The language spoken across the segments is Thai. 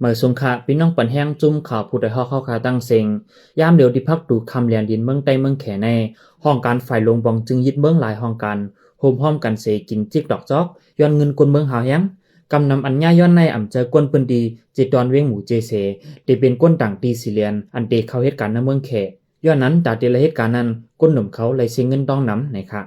เมื่อสงขะพี่น้องปันแห้งจุ่มข่าวผู้ใดฮอกเข้าคาตั้งเซ็งยามเดียวที่พักดูคำเลียนดินเมืองใต้เมืองแขในห้องการฝ่ายลงบองจึงยึดเมืองหลายห้องกันโฮมห้อมกันเสกินจิกดอกจอกย้อนเงินกวนเมืองหาแห้งกำนำอันย่าย้อนในอ่ำเจอกวนปืนดีจิตดอนเวงหมูเจเสได้เป็นก้นต่างตีสิเลียนอันเดเข้าเหตุการณ์ในเมืองแขย้อนนั้นจากเดลเหตุการณ์นั้นก้นหนุ่มเขาเลยเสียเงินต้องนำในค่ะ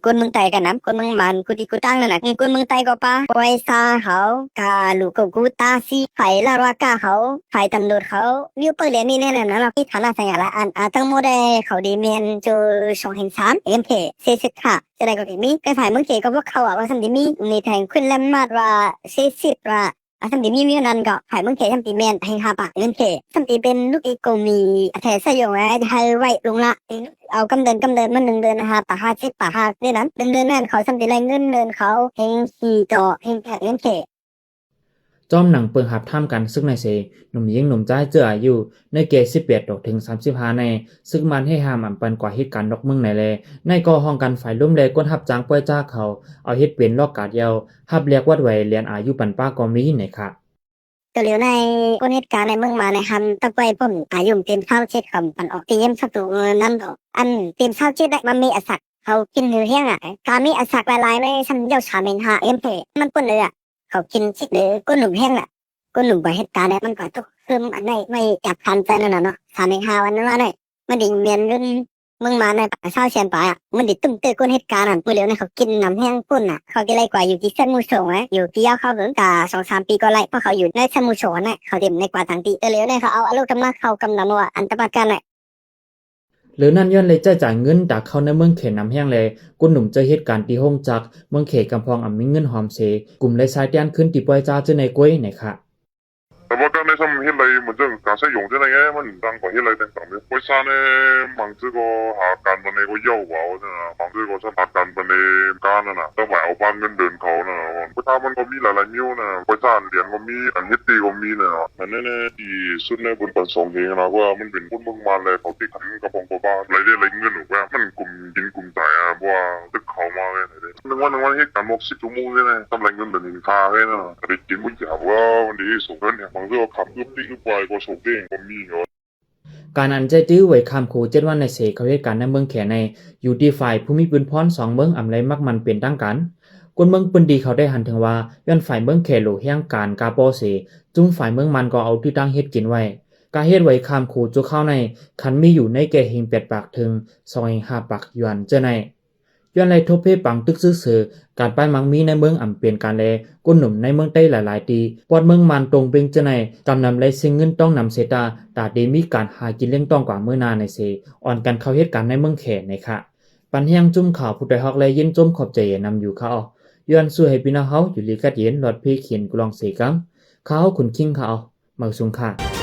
คนเมืองไต้กันนะคนเมืองมันกูที่กูตั้งนั่นแหละคนเมืองไต้ก็ป้าปอยซาเขากาลูกกูตาซีไฟลารากาเขาไฟตำรวจเขาวิวเปิดเรียนนี่แน่นอนนะเราที่ฐานะสัญญาละอันตั้งโมเดลเขาดีเมียนจู2-3เอ็มเคเซสิค่ะจะได้ก็มีไปฝ่ายเมืองเกก็พวกเขาว่าสัมดีมีในแทงขึ้นแลมมาดว่า40ว่าสัมดีมีนั้นก็ฝ่ายเมืองเกสัมดีเมียนให้5 บาทเอ็มเคสัมดีเป็นลูกอีโกมีแถสยองไว้ให้ไว้ลงละเอากำเดินมัน1 เดือนนะคะป่า50 บาทเนี่ยนั้นเดือนนั่นเขาสัมดีไรเงินเดือนเขาเฮงขี่ต่อเฮงแผงเอ็มเคจอมหนังเปิงหับท่ามกันซึ่งในเสหนุ่มยิงหนุ่มจ้ายเจออายุในเกณฑ์18 ถึง 35ในซึ่งมันให้หามอันปันกว่าเหตุการณ์นกเมืองไหนแลในก่อห้องกันฝ่ายร่วมแลก้นหับจางป่วยจ้าเขาเอาเฮ็ดเป็นลอกกาดเยาหับเรียกวัดไว้เรียนอายุปันป้าก็มีไหนค่ะก็เหลียวในก้นเหตุการณ์ในเมืองมาในฮันตะไปผมอายุเต็มเท่าเจ็ดคำปันออกตีเยี่ยมสักตัวนั่นก็อันเต็มเท่าเจ็ดได้มันมีอสักเขากินเนื้อแห้งอ่ะการมีอสักหลายๆในชั้นเจ้าชาเมนฮาเอ็มเพมันปุ่นเลยอ่ะเขากินชิดเลยก้นหนุ่มแห้งอ่ะก้นหนุ่มไปเหตุการณ์เนี่ยมันก็ทุกคืมอันไหนไม่จับทันใจนั่นน่ะเนาะชาเมนฮาวันนั้นว่าไหนมันดิ่งเมียนรุ่นเมืองมาในป่าเศร้าเชียนป่าอ่ะมันดิ่งตุ้มเตอก้นเหตุการณ์อ่ะเมื่อเหลียวในเขากินน้ำแห้งปุ่นอ่ะเขากินอะไรกว่าอยู่ที่เส้นมูโฉงอ่ะอยู่ที่ยาวเขาเพิ่งกา2-3 ปีก็ไล่เพราะเขาอยู่ในเส้นมูโฉงน่ะเขาเต็มในกว่าต่างตีเหลียวในเขาเอาอารมณ์กำลังเขากำลังว่าอันตรกันอ่ะหรือนั่นย้อนเลยจ่ายเงินจากเขาในเมืองเขตนำแห้งเลยกุนหนุ่มเจอเหตุการณ์ที่ห้องจักเมืองเขตกำพองมีเงินหอมเสกลุ่มเลยสายเตียนขึ้นตีปวยจ้าเจอในกล้วยไหนค่ะแต่ว่าการในทำเฮ็ดไรเหมือนจะการใช้ยงจะไรไงมันดังกว่าเฮ็ดไรต่างๆเนี่ยไปซ่าเนี่ยบางทีก็หาการบันเนก็เย่าว่าเนี่ยนะบางทีก็ชอบหาการบันเนการนั่นน่ะต้องไปเอาบ้านเงินเดินเขาน่ะไปซ่ามันก็มีหลายๆนิ้วนะไปซ่าเหรียญก็มีอันเฮ็ดตีก็มีเนี่ยอันนี้เนี่ยที่สุดในบนปันสองเองนะว่ามันเป็นคนเมืองมาเลยเขาที่ขันกระพงกระบ้าไรได้ไรเงินหรือว่ามันกลุ่มยินกลุ่มใจอ่ะว่าตึกเขามาเลยนึกว่าเหตุการณ์60 ชั่วโมงเลยนะทำไรเงินเดือนนินทาเลยนะแต่กินบุญจับว่าวันนี้ส่งเงินเนี่ยบางทีก็ขับยุบติ๊กยุบไปก็ส่งเด้งก็มีเหรอการอันใจตื้อไว้คำขู่7 วันในเสเขาเหตุการณ์ในเมืองแขในอยู่ที่ฝ่ายผู้มีปืนพร2เมืองอำไรมักมันเป็นตั้งกันคนเมืองปืนดีเขาได้หันถึงว่าย้อนฝ่ายเมืองแขโหลแห่งการกาโปเสจุ่มฝ่ายเมืองมันก็เอาที่ตั้งเฮ็ดกินไว้กาเฮ็ดไว้คำขู่จุเข้าในคันมีอยู่ในแก่เฮง8 ปากถึง2-5 ปากหยวนเจ้าในย้อนไรทบเพปังตึกซื่อการป้ายมังมีในเมืองอ่ำเปลี่ยนการแลก้นหนุ่มในเมืองใต้หลายๆตีปอดเมืองมันตรงเป็นเจ้าในกำนำไรซิงเงินต้องนำเสตาตาเดมีการหากินเลี้ยงต้องกว่าเมื่อนาในเสอ่อนกันเข้าเหตุการณ์ในเมืองแขในค่ะปันแห้งจุ่มข่าวผู้ใดฮอกและยินจมขอบใจนำอยู่เขาย้อนสู้ให้พี่น้องเฮาอยู่ลีกัดเย็นหลอดพี่เขียนกลองเสกังเขาขุนคิงเขาเมาสุงค่ะ